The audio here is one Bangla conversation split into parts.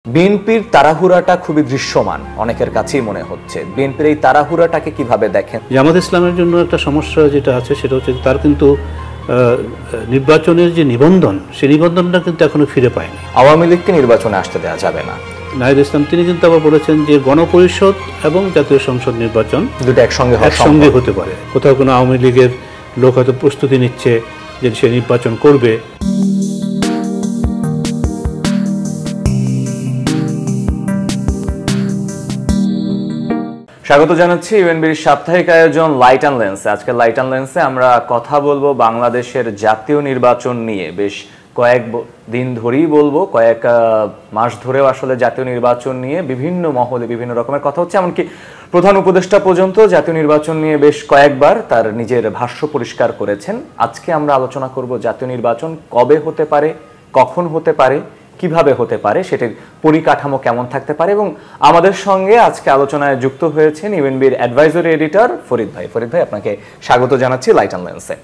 বিএনপির তাড়াহুড়াটা খুবই দৃশ্যমান অনেকের কাছেই মনে হচ্ছে। বিএনপির এই তাড়াহুড়াটাকে কিভাবে দেখেন? জামাত ইসলামের জন্য একটা সমস্যা যেটা আছে সেটা হচ্ছে তার কিন্তু নির্বাচনের যে নিবন্ধন সেই নিবন্ধনটা কিন্তু এখনো ফিরে পায়নি। আওয়ামী লীগকে নির্বাচনে আসতে দেওয়া যাবে না। নাহিদ ইসলাম তিনি কিন্তু আবার বলেছেন যে গণপরিষদ এবং জাতীয় সংসদ নির্বাচন দুটো একসঙ্গে হতে পারে। কোথাও কোনো আওয়ামী লীগের লোক হয়তো প্রস্তুতি নিচ্ছে যে সে নির্বাচন করবে। স্বাগত জানাচ্ছি ইউএনবির সাপ্তাহিক আয়োজন লাইট অ্যান্ড লেন্সে। আজকে লাইট অ্যান্ড লেন্সে আমরা কথা বলবো বাংলাদেশের জাতীয় নির্বাচন নিয়ে। বেশ কয়েক দিন ধরেই বলবো, কয়েক মাস ধরেও আসলে জাতীয় নির্বাচন নিয়ে বিভিন্ন মহলে বিভিন্ন রকমের কথা হচ্ছে। এমনকি প্রধান উপদেষ্টা পর্যন্ত জাতীয় নির্বাচন নিয়ে বেশ কয়েকবার তার নিজের ভাষ্য পরিষ্কার করেছেন। আজকে আমরা আলোচনা করব জাতীয় নির্বাচন কবে হতে পারে, কখন হতে পারে, কিভাবে হতে পারে, সেটির পরিকাঠামো কেমন থাকতে পারে। এবং আমাদের সঙ্গে আজকে আলোচনায় যুক্ত হয়েছেন ইউএনবির অ্যাডভাইজরি এডিটর ফরিদ ভাই। ফরিদ ভাই, আপনাকে স্বাগত জানাচ্ছি লাইট অ্যান্ড লেন্সে।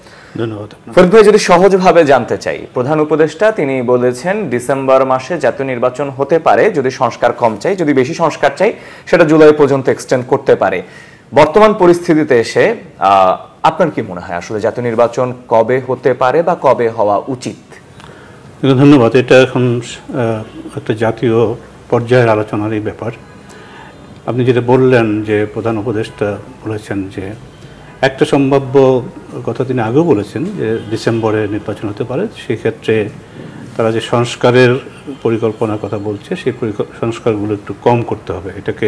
ধন্যবাদ। ফরিদ ভাই, যদি সহজভাবে জানতে চাই, প্রধান উপদেষ্টা তিনি বলেছেন ডিসেম্বর মাসে জাতীয় নির্বাচন হতে পারে যদি সংস্কার কম চাই, যদি বেশি সংস্কার চাই সেটা জুলাই পর্যন্ত এক্সটেন্ড করতে পারে। বর্তমান পরিস্থিতিতে এসে আপনার কি মনে হয় আসলে জাতীয় নির্বাচন কবে হতে পারে বা কবে হওয়া উচিত? ধন্যবাদ। এটা এখন একটা জাতীয় পর্যায়ের আলোচনার এই ব্যাপার। আপনি যেটা বললেন যে প্রধান উপদেষ্টা বলেছেন যে একটা সম্ভাব্য কথা তিনি আগেও বলেছেন যে ডিসেম্বরে নির্বাচন হতে পারে। সেক্ষেত্রে তারা যে সংস্কারের পরিকল্পনার কথা বলছে সেই সংস্কারগুলো একটু কম করতে হবে, এটাকে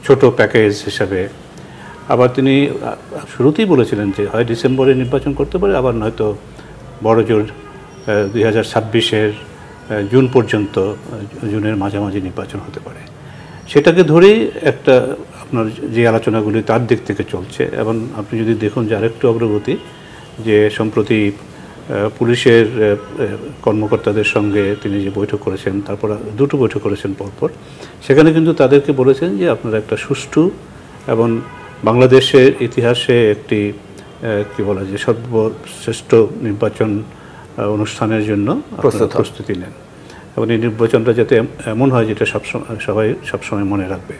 ছোট প্যাকেজ হিসাবে। আবার তিনি শুরুতেই বলেছিলেন যে হয় ডিসেম্বরে নির্বাচন করতে পারে, আবার নয়তো বড় জোর 2026-এর জুন পর্যন্ত, জুনের মাঝামাঝি নির্বাচন হতে পারে। সেটাকে ধরেই একটা আপনার যে আলোচনাগুলি তার দিক থেকে চলছে। এবং আপনি যদি দেখুন যে আরেকটু অগ্রগতি, যে সম্প্রতি পুলিশের কর্মকর্তাদের সঙ্গে তিনি যে বৈঠক করেছেন, তারপর দুটো বৈঠক করেছেন পরপর, সেখানে কিন্তু তাদেরকে বলেছেন যে আপনারা একটা সুষ্ঠু এবং বাংলাদেশের ইতিহাসে একটি কি বলা যায় সর্বশ্রেষ্ঠ নির্বাচন অনুষ্ঠানের জন্য প্রস্তুতি নেন এবং এই নির্বাচনটা যাতে এমন হয় যেটা সবাই সবসময় মনে রাখবে,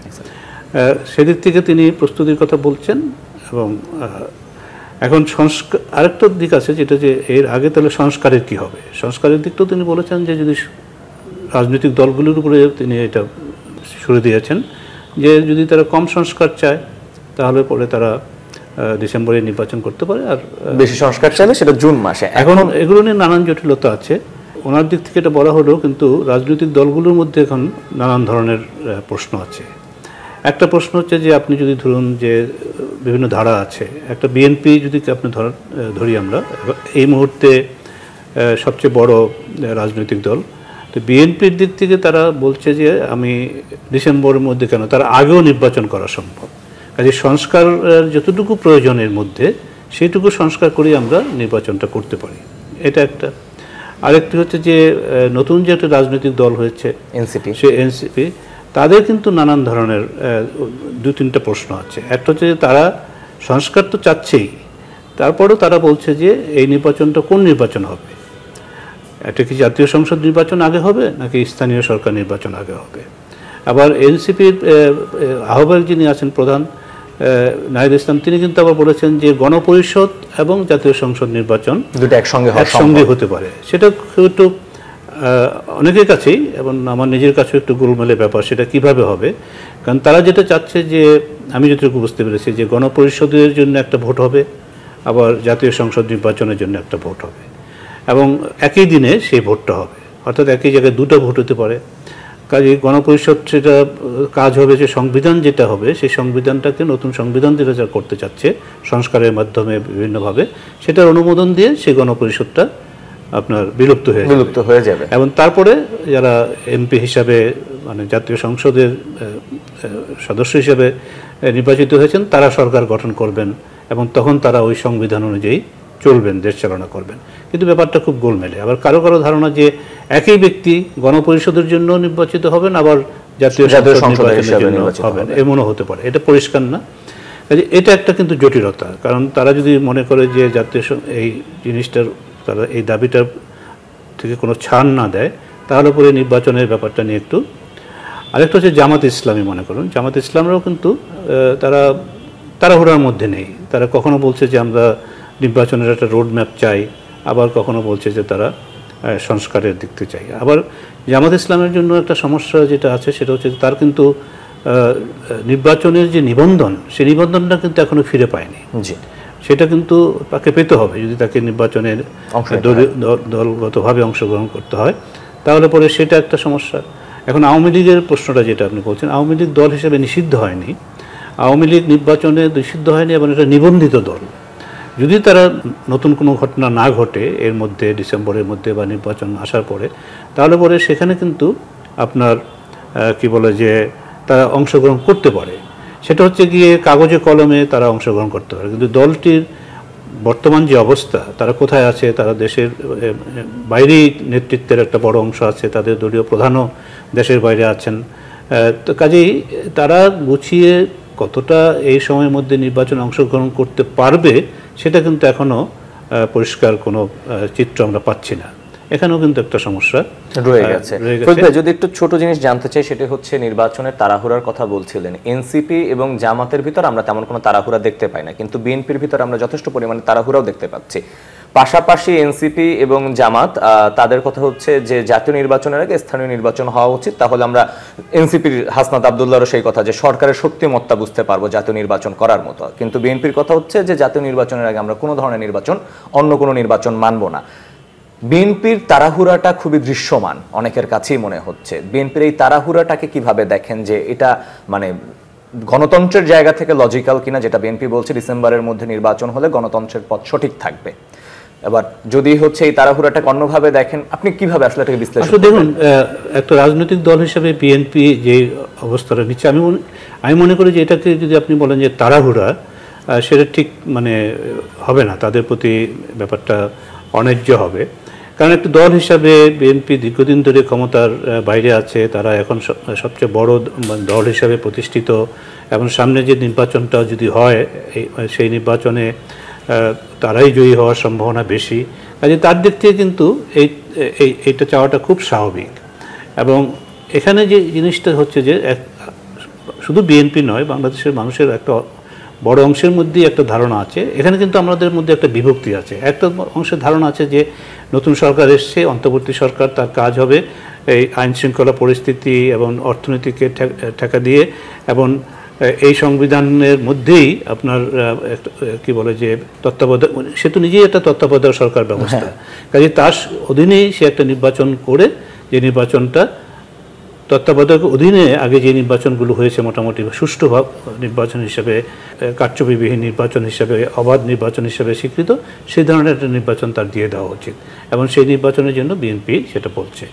সেদিক থেকে তিনি প্রস্তুতির কথা বলছেন। এবং এখন আরেকটা দিক আছে যেটা যে এর আগে তাহলে সংস্কারের কি হবে, সংস্কারের দিকটাও তিনি বলেছেন যে যদি রাজনৈতিক দলগুলির উপরে তিনি এটা সরে দিয়েছেন যে যদি তারা কম সংস্কার চায় তাহলে পরে তারা ডিসেম্বরে নির্বাচন করতে পারে, আর বেশি সংস্কার চাইলে সেটা জুন মাসে। এখন এগুলো নিয়ে নানান জটিলতা আছে। ওনার দিক থেকে এটা বলা হলো, কিন্তু রাজনৈতিক দলগুলোর মধ্যে এখন নানান ধরনের প্রশ্ন আছে। একটা প্রশ্ন হচ্ছে যে আপনি যদি ধরুন যে বিভিন্ন ধারা আছে, একটা বিএনপি যদি আপনি ধরি আমরা এই মুহূর্তে সবচেয়ে বড় রাজনৈতিক দল, তো বিএনপির দিক থেকে তারা বলছে যে আমি ডিসেম্বরের মধ্যে কেন, তারা আগেও নির্বাচন করা সম্ভব। কাজে সংস্কার যতটুকু প্রয়োজনের মধ্যে সেইটুকু সংস্কার করে আমরা নির্বাচনটা করতে পারি, এটা একটা। আরেকটি হচ্ছে যে নতুন যে একটা রাজনৈতিক দল হয়েছে এনসিপি, সে এনসিপি তাদের কিন্তু নানান ধরনের দু তিনটা প্রশ্ন আছে। একটা হচ্ছে যে তারা সংস্কার তো চাচ্ছেই, তারপরেও তারা বলছে যে এই নির্বাচনটা কোন নির্বাচন হবে, এটা কি জাতীয় সংসদ নির্বাচন আগে হবে নাকি স্থানীয় সরকার নির্বাচন আগে হবে। আবার এনসিপির আহ্বায়ক যিনি আছেন প্রধান নাহিদ ইসলাম, তিনি কিন্তু আবার বলেছেন যে গণপরিষদ এবং জাতীয় সংসদ নির্বাচন দুটো একসঙ্গে হতে পারে। সেটা একটু অনেকের কাছেই এবং আমার নিজের কাছেও একটু গোলমেলে ব্যাপার, সেটা কিভাবে হবে। কারণ তারা যেটা চাচ্ছে যে আমি যতটুকু বুঝতে পেরেছি যে গণপরিষদের জন্য একটা ভোট হবে, আবার জাতীয় সংসদ নির্বাচনের জন্য একটা ভোট হবে, এবং একই দিনে সেই ভোটটা হবে, অর্থাৎ একই জায়গায় দুটো ভোট হতে পারে। কাজে গণপরিষদ সেটা কাজ হবে যে সংবিধান যেটা হবে সেই সংবিধানটাকে, নতুন সংবিধান যেটা যা করতে চাচ্ছে সংস্কারের মাধ্যমে বিভিন্নভাবে, সেটার অনুমোদন দিয়ে সেই গণপরিষদটা আপনার বিলুপ্ত হয়ে যাবে। এবং তারপরে যারা এমপি হিসাবে মানে জাতীয় সংসদের সদস্য হিসেবে নির্বাচিত হয়েছেন তারা সরকার গঠন করবেন এবং তখন তারা ওই সংবিধান অনুযায়ী চলবেন, দেশ চালনা করবেন। কিন্তু ব্যাপারটা খুব গোলমেলে। আবার কারো কারো ধারণা যে একই ব্যক্তি গণপরিষদের জন্য নির্বাচিত হবেন আবার জাতীয় সংসদের জন্য হবেন, এমনও হতে পারে, এটা পরিষ্কার না। কাজে এটা একটা কিন্তু জটিলতা। কারণ তারা যদি মনে করে যে জাতীয় এই জিনিসটার, তারা এই দাবিটার থেকে কোনো ছাড় না দেয়, তাহলে পরে নির্বাচনের ব্যাপারটা নিয়ে একটু আরেকটা হচ্ছে জামাত ইসলামী, মনে করুন জামাত ইসলামরাও কিন্তু তারা তাড়াহুড়ার মধ্যে নেই। তারা কখনো বলছে যে আমরা নির্বাচনের একটা রোড ম্যাপ চাই, আবার কখনো বলছে যে তারা সংস্কারের দিক থেকে চাই। আবার জামাত ইসলামের জন্য একটা সমস্যা যেটা আছে সেটা হচ্ছে তার কিন্তু নির্বাচনের যে নিবন্ধন, সেই নিবন্ধনটা কিন্তু এখনো ফিরে পায়নি। জি, সেটা কিন্তু তাকে পেতে হবে যদি তাকে নির্বাচনের দলগতভাবে অংশগ্রহণ করতে হয়, তাহলে পরে সেটা একটা সমস্যা। এখন আওয়ামী লীগের প্রশ্নটা যেটা আপনি বলছেন, আওয়ামী লীগ দল হিসেবে নিষিদ্ধ হয়নি, আওয়ামী লীগ নির্বাচনে নিষিদ্ধ হয়নি এবং এটা নিবন্ধিত দল। যদি তারা নতুন কোনো ঘটনা না ঘটে এর মধ্যে, ডিসেম্বরের মধ্যে বা নির্বাচন আসার পরে, তাহলে পরে সেখানে কিন্তু আপনার কি বলে যে তারা অংশগ্রহণ করতে পারে। সেটা হচ্ছে গিয়ে কাগজে কলমে তারা অংশগ্রহণ করতে পারে, কিন্তু দলটির বর্তমান যে অবস্থা, তারা কোথায় আছে, তারা দেশের বাইরেই নেতৃত্বের একটা বড় অংশ আছে, তাদের দলীয় প্রধানও দেশের বাইরে আছেন। তো কাজেই তারা গুছিয়ে কতটা এই সময়ের মধ্যে নির্বাচনে অংশগ্রহণ করতে পারবে সেটা কিন্তু এখনও পরিষ্কার কোনো চিত্র আমরা পাচ্ছি না। এখানেও কিন্তু একটা সমস্যা রয়ে গেছে। যদি একটু ছোট জিনিস জানতে চাই, সেটা হচ্ছে নির্বাচনের তাড়াহুড়ার কথা বলছিলেন। এনসিপি এবং জামাতের ভিতর আমরা তেমন কোনো তাড়াহুড়া দেখতে পাই না, কিন্তু বিএনপির ভিতর আমরা যথেষ্ট পরিমাণে তাড়াহুড়াও দেখতে পাচ্ছি। পাশাপাশি এনসিপি এবং জামাত তাদের কথা হচ্ছে যে জাতীয় নির্বাচনের আগে স্থানীয় নির্বাচন হওয়া উচিত, তাহলে আমরা এনসিপির হাসনাত আব্দুল্লাহরও সেই কথা যে সরকারের শক্তিমত্তা বুঝতে পারবো জাতীয় নির্বাচন করার মতো। কিন্তু বিএনপির কথা হচ্ছে যে জাতীয় নির্বাচনের আগে আমরা কোনো ধরনের নির্বাচন, অন্য কোনো নির্বাচন মানব না। বিএনপির তাড়াহুড়াটা খুবই দৃশ্যমান, অনেকের কাছেই মনে হচ্ছে। বিএনপির এই তাড়াহুড়াটাকে কিভাবে দেখেন, যে এটা মানে গণতন্ত্রের জায়গা থেকে লজিক্যাল কিনা? যেটা বিএনপি বলছে ডিসেম্বরের মধ্যে নির্বাচন হলে গণতন্ত্রের পথ সঠিক থাকবে। এবার যদি হচ্ছে এই তাড়াহুড়াটাকে অন্যভাবে দেখেন, আপনি কিভাবে আসলে এটাকে বিশ্লেষণ করবেন? দেখুন, একটা রাজনৈতিক দল হিসেবে বিএনপি যে অবস্থাটা নিচ্ছে, আমি মনে করি যে এটাকে যদি আপনি বলেন যে তাড়াহুড়া, সেটা ঠিক মানে হবে না, তাদের প্রতি ব্যাপারটা অন্যায্য হবে। কারণ একটা দল হিসাবে বিএনপি দীর্ঘদিন ধরে ক্ষমতার বাইরে আছে, তারা এখন সবচেয়ে বড় দল হিসাবে প্রতিষ্ঠিত, এবং সামনে যে নির্বাচনটা যদি হয় সেই নির্বাচনে তারাই জয়ী হওয়ার সম্ভাবনা বেশি। কাজে তার দিক থেকে কিন্তু এইটা চাওয়াটা খুব স্বাভাবিক। এবং এখানে যে জিনিসটা হচ্ছে যে শুধু বিএনপি নয়, বাংলাদেশের মানুষের একটা বড় অংশের মধ্যেই একটা ধারণা আছে, এখানে কিন্তু আমাদের মধ্যে একটা বিভক্তি আছে। একটা অংশের ধারণা আছে যে নতুন সরকার এসছে, অন্তর্বর্তী সরকার, তার কাজ হবে এই আইন শৃঙ্খলা পরিস্থিতি এবং অর্থনীতিকে ঠেকা দিয়ে, এবং এই সংবিধানের মধ্যেই আপনার কি বলে যে তত্ত্বাবধায়ক, সে তো নিজেই একটা তত্ত্বাবধায়ক সরকার ব্যবস্থা, কাজে তার অধীনেই সে একটা নির্বাচন করে, যে নির্বাচনটা তত্ত্বাবধায়ক অধীনে আগে যে নির্বাচনগুলো হয়েছে মোটামুটি সুষ্ঠু নির্বাচন হিসেবে, কারচুপিবিহীন নির্বাচন হিসেবে, অবাধ নির্বাচন হিসেবে স্বীকৃত, সেই ধরনের একটা নির্বাচন তার দিয়ে দেওয়া উচিত, এবং সেই নির্বাচনের জন্য বিএনপি সেটা বলছে।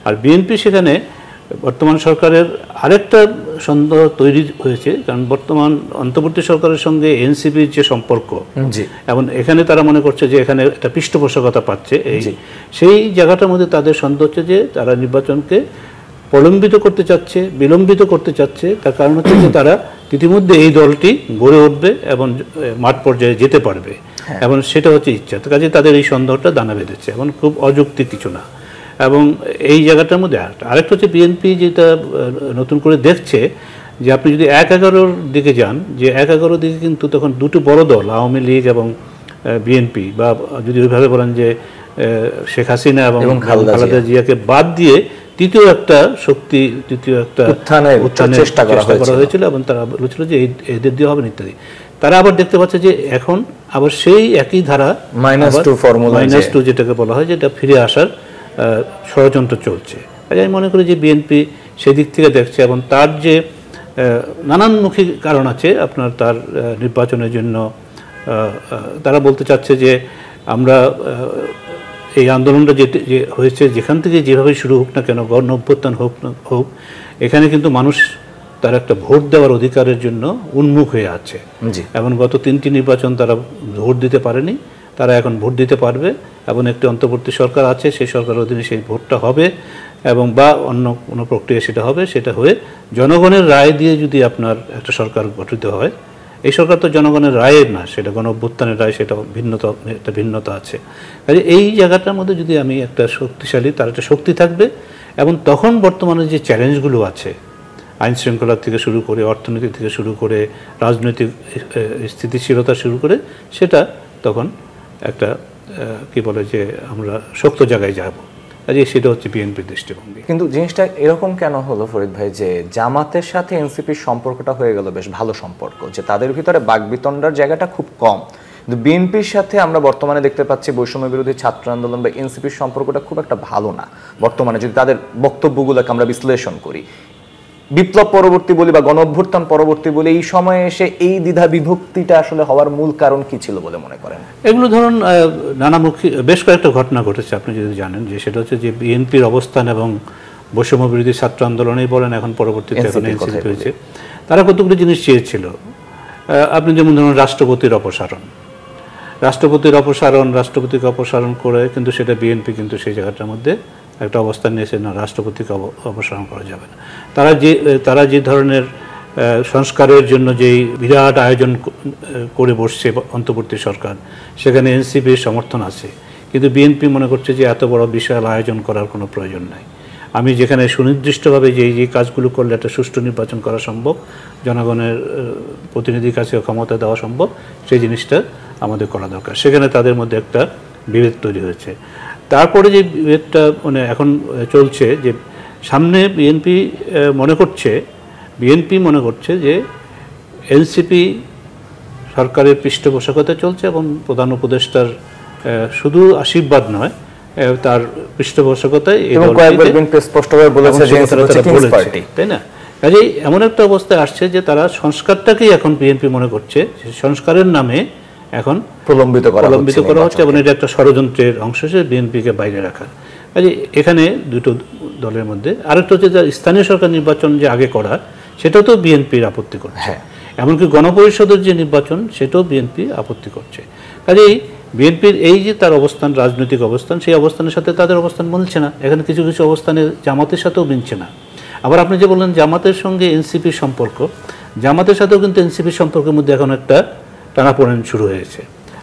আর বিএনপি সেখানে বর্তমান সরকারের আরেকটা সন্দেহ তৈরি হয়েছে, কারণ বর্তমান অন্তর্বর্তী সরকারের সঙ্গে এনসিপির যে সম্পর্ক, এবং এখানে তারা মনে করছে যে এখানে একটা পৃষ্ঠপোষকতা পাচ্ছে, সেই জায়গাটার মধ্যে তাদের সন্দেহ হচ্ছে যে তারা নির্বাচনকে প্রলম্বিত করতে চাচ্ছে, বিলম্বিত করতে চাচ্ছে। তার কারণ হচ্ছে যে তারা ইতিমধ্যে এই দলটি গড়ে উঠবে এবং মাঠ পর্যায়ে যেতে পারবে, এবং সেটা হচ্ছে ইচ্ছা। তো কাজে তাদের এই সন্দেহটা দানা বেঁধেছে, এবং খুব অযৌক্তিক কিছু না। এবং এই জায়গাটার মধ্যে আরেকটা হচ্ছে বিএনপি যেটা নতুন করে দেখছে, যে আপনি যদি 1-11 দিকে যান, যে 1-11 দিকে কিন্তু তখন দুটো বড় দল, আওয়ামী লীগ এবং বিএনপি, বা যদি ওইভাবে বলেন যে শেখ হাসিনা এবং খালেদা জিয়াকে বাদ দিয়ে তৃতীয় একটা শক্তি, তৃতীয় একটা উত্থানের চেষ্টা করা হয়েছিল, এবং তারা বলেছিল যে এদের দিয়ে হবে ইত্যাদি। তারা আবার দেখতে পাচ্ছে যে এখন আবার সেই একই ধারা -2 যেটাকে বলা হয়, যেটা ফিরে আসার ষড়যন্ত্র চলছে। আমি মনে করি যে বিএনপি সেই দিক থেকে দেখছে, এবং তার যে নানানমুখী কারণ আছে আপনার তার নির্বাচনের জন্য, তারা বলতে চাচ্ছে যে আমরা এই আন্দোলনটা যে হয়েছে, যেখান থেকে যেভাবে শুরু হোক না কেন, গণ অভ্যুত্থান হোক, এখানে কিন্তু মানুষ তার একটা ভোট দেওয়ার অধিকারের জন্য উন্মুখ হয়ে আছে, এবং গত 3টি নির্বাচন তারা ভোট দিতে পারেনি, তারা এখন ভোট দিতে পারবে, এবং একটি অন্তর্বর্তী সরকার আছে, সেই সরকারের অধীনে সেই ভোটটা হবে, এবং বা অন্য কোনো প্রক্রিয়া সেটা হবে, সেটা হয়ে জনগণের রায় দিয়ে যদি আপনার একটা সরকার গঠিত হয়, এই সরকার তো জনগণের রায়ের না, সেটা গণ অভ্যুত্থানের রায়, সেটা একটা ভিন্নতা আছে। কাজে এই জায়গাটার মধ্যে যদি আমি একটা শক্তিশালী, তার একটা শক্তি থাকবে, এবং তখন বর্তমানে যে চ্যালেঞ্জগুলো আছে আইন শৃঙ্খলা থেকে শুরু করে, অর্থনীতি থেকে শুরু করে, রাজনৈতিক স্থিতিশীলতা শুরু করে, সেটা তখন একটা কি বলে যে আমরা শক্ত জায়গায় যাব। সেটা হচ্ছে বিএনপির দৃষ্টিভঙ্গি। কিন্তু জিনিসটা এরকম কেন হলো ফরিদ ভাই যে জামাতের সাথে এনসিপির সম্পর্কটা হয়ে গেল বেশ ভালো সম্পর্ক, যে তাদের ভিতরে বাকবিতণ্ডার জায়গাটা খুব কম, কিন্তু বিএনপির সাথে আমরা বর্তমানে দেখতে পাচ্ছি বৈষম্য বিরোধী ছাত্র আন্দোলন বা এনসিপির সম্পর্কটা খুব একটা ভালো না বর্তমানে, যদি তাদের বক্তব্যগুলোকে আমরা বিশ্লেষণ করি। বিপ্লব পরবর্তী বলি বা গণঅভ্যুত্থান পরবর্তী বলি, এই সময়ে এসে এই দ্বিধা বিভক্তিটা আসলে হওয়ার মূল কারণ কি ছিল বলে মনে করেন? এগুলো ধরুন নানামুখী বেশ কয়েকটা ঘটনা ঘটেছে, আপনি যদি জানেন, যে সেটা হচ্ছে যে বিএনপির অবস্থান এবং বৈষম্য বিরোধী ছাত্র আন্দোলনেই বলেন, এখন পরবর্তীতে এখন এনসিপি হয়েছে, তারা কতগুলো জিনিস চেয়েছিল। আপনি যেমন ধরুন রাষ্ট্রপতির অপসারণ, রাষ্ট্রপতিকে অপসারণ করে কিন্তু সেটা বিএনপি কিন্তু সেই জায়গাটার মধ্যে একটা অবস্থান নিয়েছে, না, রাষ্ট্রপতিকে অপসারণ করা যাবে না। তারা যে ধরনের সংস্কারের জন্য যেই বিরাট আয়োজন করে বসছে অন্তর্বর্তী সরকার, সেখানে এনসিপির সমর্থন আছে, কিন্তু বিএনপি মনে করছে যে এত বড় বিশাল আয়োজন করার কোনো প্রয়োজন নাই। আমি যেখানে সুনির্দিষ্টভাবে যে কাজগুলো করলে একটা সুষ্ঠু নির্বাচন করা সম্ভব, জনগণের প্রতিনিধির কাছে ক্ষমতা দেওয়া সম্ভব, সেই জিনিসটা আমাদের করা দরকার। সেখানে তাদের মধ্যে একটা বিভেদ তৈরি হয়েছে। তারপরে যে বিভেদটা মানে এখন চলছে, যে সামনে বিএনপি মনে করছে যে এনসিপি সরকারের পৃষ্ঠপোষকতায় চলছে এবং প্রধান উপদেষ্টার শুধু আশীর্বাদ নয়, তার পৃষ্ঠপোষকতায় তাই না। কাজেই এমন একটা অবস্থায় আসছে যে তারা সংস্কারটাকেই এখন বিএনপি মনে করছে সংস্কারের নামে এখন প্রলম্বিত করা হচ্ছে, এবং এটা একটা ষড়যন্ত্রের অংশ হিসেবে বিএনপিকে বাইরে রাখার। কাজে এখানে দুটো দলের মধ্যে আরেকটা হচ্ছে যে স্থানীয় সরকার নির্বাচন যে আগে করা, সেটাও তো বিএনপির আপত্তি করছে, এমনকি গণপরিষদের যে নির্বাচন, সেটাও বিএনপি আপত্তি করছে। কাজেই বিএনপির এই যে তার অবস্থান, রাজনৈতিক অবস্থান, সেই অবস্থানের সাথে তাদের অবস্থান মিলছে না। এখানে কিছু কিছু অবস্থানে জামাতের সাথেও মিলছে না। আবার আপনি যে বললেন জামাতের সঙ্গে এনসিপির সম্পর্ক, জামাতের সাথেও কিন্তু এনসিপির সম্পর্কের মধ্যে এখন একটা টানাপোড়েন শুরু হয়েছে।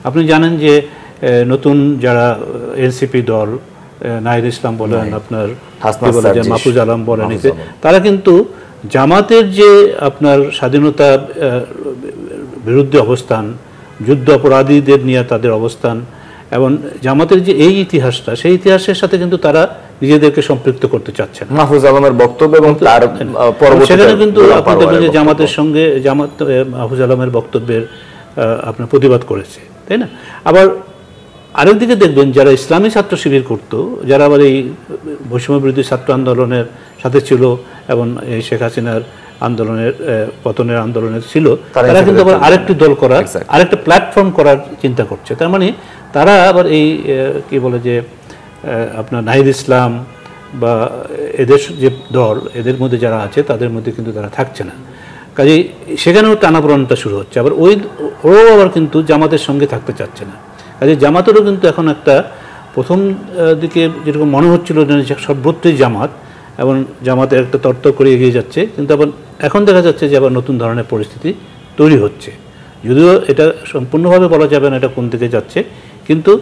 আপনি জানেন যে নতুন যারা এনসিপি দল, নাহিদ ইসলাম বলেন, আপনার মাহফুজ আলম বলেন, তারা কিন্তু জামাতের যে আপনার স্বাধীনতা বিরুদ্ধে অবস্থান, যুদ্ধ অপরাধীদের নিয়ে তাদের অবস্থান, এবং জামাতের যে এই ইতিহাসটা, সেই ইতিহাসের সাথে কিন্তু তারা নিজেদেরকে সম্পৃক্ত করতে চাচ্ছেন। মাহফুজ আলমের বক্তব্য এবং তার সেখানে কিন্তু আপনি দেখবেন যে জামাতের সঙ্গে মাহফুজ আলমের বক্তব্যের আপনার প্রতিবাদ করেছে, তাই না। আবার আরেকদিকে দেখবেন যারা ইসলামী ছাত্র শিবির করতো, যারা আবার এই বৈষম্য বিরোধী ছাত্র আন্দোলনের সাথে ছিল এবং এই শেখ হাসিনার আন্দোলনের পতনের আন্দোলনের ছিল, তারা কিন্তু আবার আরেকটি দল করার, আরেকটা প্ল্যাটফর্ম করার চিন্তা করছে। তার মানে তারা আবার এই কি বলে যে আপনার নাহিদ ইসলাম বা এদের যে দল, এদের মধ্যে যারা আছে তাদের মধ্যে কিন্তু তারা থাকছে না। কাজেই সেখানেও টানাপোড়েনটা শুরু হচ্ছে। আবার ওরাও আবার কিন্তু জামাতের সঙ্গে থাকতে চাচ্ছে না। কাজে জামাতেরও কিন্তু এখন একটা প্রথম দিকে যেরকম মনে হচ্ছিল যে সর্বত্রই জামাত, এবং জামাতের একটা তর্ক করে এগিয়ে যাচ্ছে, কিন্তু আবার এখন দেখা যাচ্ছে যে আবার নতুন ধরনের পরিস্থিতি তৈরি হচ্ছে। যদিও এটা সম্পূর্ণভাবে বলা যাবে না এটা কোন দিকে যাচ্ছে, কিন্তু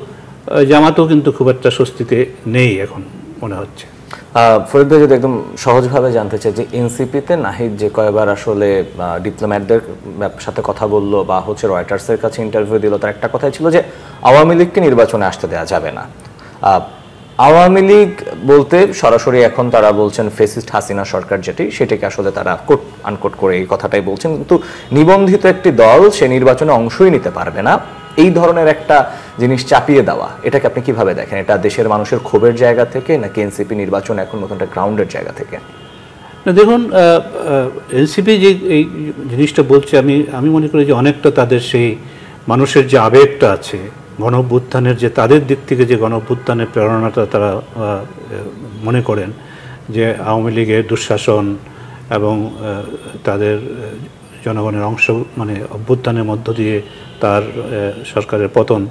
জামাতও কিন্তু খুব একটা স্বস্তিতে নেই এখন মনে হচ্ছে। ফরিদ ভাই, যদি একদম সহজভাবে জানতে চাই যে এনসিপিতে নাহিদ যে কয়েকবার আসলে ডিপ্লোম্যাটদের সাথে কথা বললো বা হচ্ছে রয়টার্সের কাছে ইন্টারভিউ দিল, তার একটা কথাই ছিল যে আওয়ামী লীগকে নির্বাচনে আসতে দেওয়া যাবে না। আওয়ামী লীগ বলতে সরাসরি এখন তারা বলছেন ফেসিস্ট হাসিনা সরকার, সেটাকে আসলে তারা কোট আনকোট করে এই কথাটাই বলছেন, কিন্তু নিবন্ধিত একটি দল সে নির্বাচনে অংশই নিতে পারবে না, এই ধরনের একটা জিনিস চাপিয়ে দেওয়া, এটাকে আপনি কিভাবে দেখেন? এটা দেশের মানুষের ক্ষোভের জায়গা থেকে, নাকি এনসিপি নির্বাচন এখন নতুন একটা গ্রাউন্ডের জায়গা থেকে? না, দেখুন, এনসিপি যে এই জিনিসটা বলছে, আমি মনে করি যে অনেকটা তাদের সেই মানুষের যে আবেগটা আছে, গণঅভ্যুত্থানের যে তাদের দিক থেকে যে গণঅভ্যুত্থানের প্রেরণাটা তারা মনে করেন, যে আওয়ামী লীগের দুঃশাসন এবং তাদের জনগণের অংশ মানে অভ্যুত্থানের মধ্য দিয়ে তার সরকারের পতন,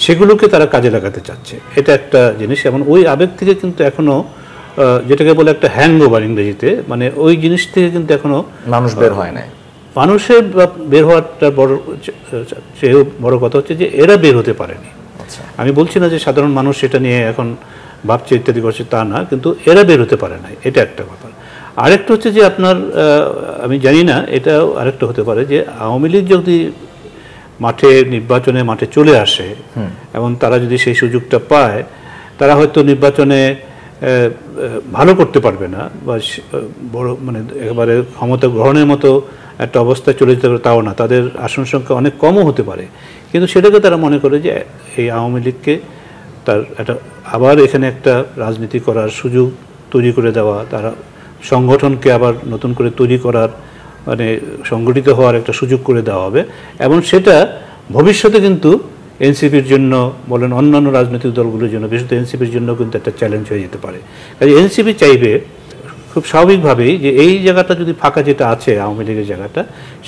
সেগুলোকে তারা কাজে লাগাতে চাচ্ছে, এটা একটা জিনিস। এবং ওই আবেগ থেকে কিন্তু এখনও যেটাকে বলে একটা হ্যাংওভার ইংরেজিতে, মানে ওই জিনিস থেকে কিন্তু এখনও মানুষ বের হয় না। মানুষের বের হওয়াটা চেয়েও বড় কথা হচ্ছে যে এরা বের হতে পারেনি। আমি বলছি না যে সাধারণ মানুষ সেটা নিয়ে এখন ভাবছে ইত্যাদি করছে, তা না, কিন্তু এরা বের হতে পারে না, এটা একটা কথা। আরেকটা হচ্ছে যে আপনার আমি জানি না, এটাও আরেকটা হতে পারে যে আওয়ামী লীগ যদি নির্বাচনে মাঠে চলে আসে এবং তারা যদি সেই সুযোগটা পায়, তারা হয়তো নির্বাচনে ভালো করতে পারবে না বা বড় মানে একেবারে ক্ষমতা গ্রহণের মতো একটা অবস্থায় চলে যেতে পারে তাও না, তাদের আসন সংখ্যা অনেক কমও হতে পারে, কিন্তু সেটাকে তারা মনে করে যে এই আওয়ামী লীগকে তার একটা আবার এখানে একটা রাজনীতি করার সুযোগ তৈরি করে দেওয়া, তারা সংগঠনকে আবার নতুন করে তৈরি করার মানে সংগঠিত হওয়ার একটা সুযোগ করে দেওয়া হবে, এবং সেটা ভবিষ্যতে কিন্তু এনসিপির জন্য বলেন অন্যান্য রাজনৈতিক দলগুলোর জন্য, বিশেষত এনসিপির জন্য কিন্তু একটা চ্যালেঞ্জ হয়ে যেতে পারে। কাজে এনসিপি চাইবে খুব স্বাভাবিকভাবেই যে এই জায়গাটা যদি ফাঁকা যেটা আছে আওয়ামী লীগের জায়গাটা,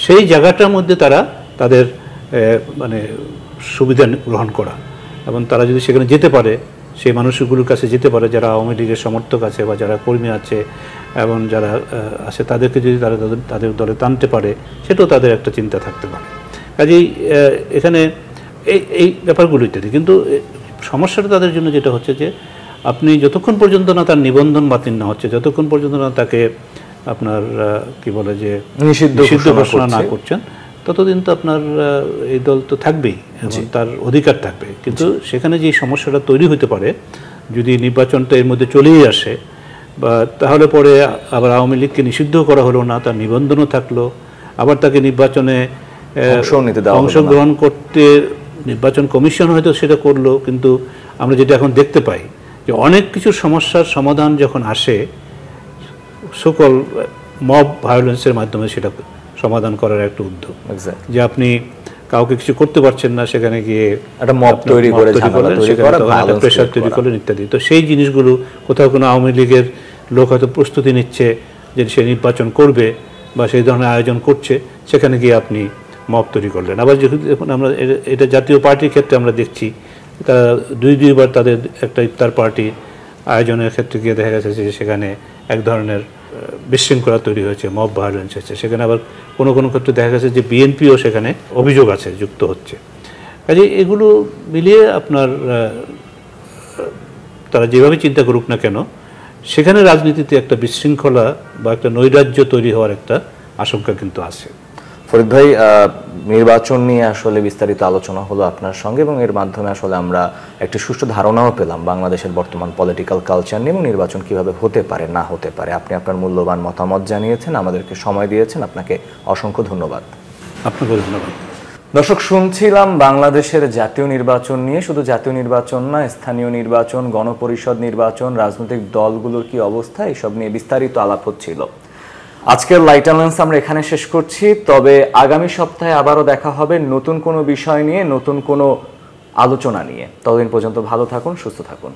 সেই জায়গাটার মধ্যে তারা তাদের মানে সুবিধা গ্রহণ করা, এবং তারা যদি সেখানে যেতে পারে, সেই মানুষগুলোর কাছে যেতে পারে যারা আওয়ামী লীগের সমর্থক আছে বা যারা কর্মী আছে এবং যারা আছে, তাদেরকে যদি তারা তাদের দলে টানতে পারে, সেটাও তাদের একটা চিন্তা থাকতে পারে। কাজেই এখানে এই ব্যাপারগুলো ইত্যাদি। কিন্তু সমস্যাটা তাদের জন্য যেটা হচ্ছে যে আপনি যতক্ষণ পর্যন্ত না তার নিবন্ধন বাতিল না হচ্ছে, যতক্ষণ পর্যন্ত না তাকে আপনার কি বলে যে নিষিদ্ধ ঘোষণা না করছেন, ততদিন তো আপনার এই দল তো থাকবেই এবং তার অধিকার থাকবে। কিন্তু সেখানে যে সমস্যাটা তৈরি হতে পারে যদি নির্বাচনটা এর মধ্যে চলেই আসে, বা তাহলে পরে আবার আওয়ামী লীগকে নিষিদ্ধ করা হলো না, তার নিবন্ধনও থাকলো, আবার তাকে নির্বাচনে অংশগ্রহণ করতে নির্বাচন কমিশন হয়তো সেটা করলো, কিন্তু আমরা যেটা এখন দেখতে পাই যে অনেক কিছু সমস্যার সমাধান যখন আসে সকল মব ভায়োলেন্সের মাধ্যমে সেটা সমাধান করার একটা উদ্যোগ, যে আপনি কাউকে কিছু করতে পারছেন না, সেখানে গিয়ে একটা মব তৈরি করে প্রেশার তৈরি করলেন ইত্যাদি। তো সেই জিনিসগুলো কোথাও কোনো আওয়ামী লীগের লোক হয়তো প্রস্তুতি নিচ্ছে যে সে নির্বাচন করবে বা সেই ধরনের আয়োজন করছে, সেখানে গিয়ে আপনি মব তৈরি করলেন। আবার যখন আমরা এটা জাতীয় পার্টির ক্ষেত্রে আমরা দেখছি, তারা দুইবার তাদের একটা ইফতার পার্টি আয়োজনের ক্ষেত্রে গিয়ে দেখা গেছে যে সেখানে এক ধরনের বিশৃঙ্খলা তৈরি হয়েছে, মব ভায়োলেন্স হয়েছে। সেখানে আবার কোনো কোনো ক্ষেত্রে দেখা গেছে যে বিএনপিও সেখানে অভিযোগ আছে, যুক্ত হচ্ছে। কাজে এগুলো মিলিয়ে আপনার তারা যেভাবে চিন্তা করুক না কেন, সেখানে রাজনীতিতে একটা বিশৃঙ্খলা বা একটা নৈরাজ্য তৈরি হওয়ার একটা আশঙ্কা কিন্তু আছে। ফরিদ ভাই, নির্বাচন নিয়ে আসলে বিস্তারিত আলোচনা হলো আপনার সঙ্গে, এবং এর মাধ্যমে আসলে আমরা একটি সুষ্ঠু ধারণাও পেলাম বাংলাদেশের বর্তমান পলিটিক্যাল কালচার নিয়ে এবং নির্বাচন কিভাবে হতে পারে না হতে পারে। আপনি আপনার মূল্যবান মতামত জানিয়েছেন, আমাদেরকে সময় দিয়েছেন, আপনাকে অসংখ্য ধন্যবাদ। আপনাকে ধন্যবাদ। দর্শক, শুনছিলাম বাংলাদেশের জাতীয় নির্বাচন নিয়ে। শুধু জাতীয় নির্বাচন না, স্থানীয় নির্বাচন, গণপরিষদ নির্বাচন, রাজনৈতিক দলগুলোর কি অবস্থা, এসব নিয়ে বিস্তারিত আলাপ হচ্ছিল। আজকের লাইট অ্যান্ড লেন্স আমরা এখানে শেষ করছি। তবে আগামী সপ্তাহে আবারও দেখা হবে নতুন কোনো বিষয় নিয়ে, নতুন কোনো আলোচনা নিয়ে। ততদিন পর্যন্ত ভালো থাকুন, সুস্থ থাকুন।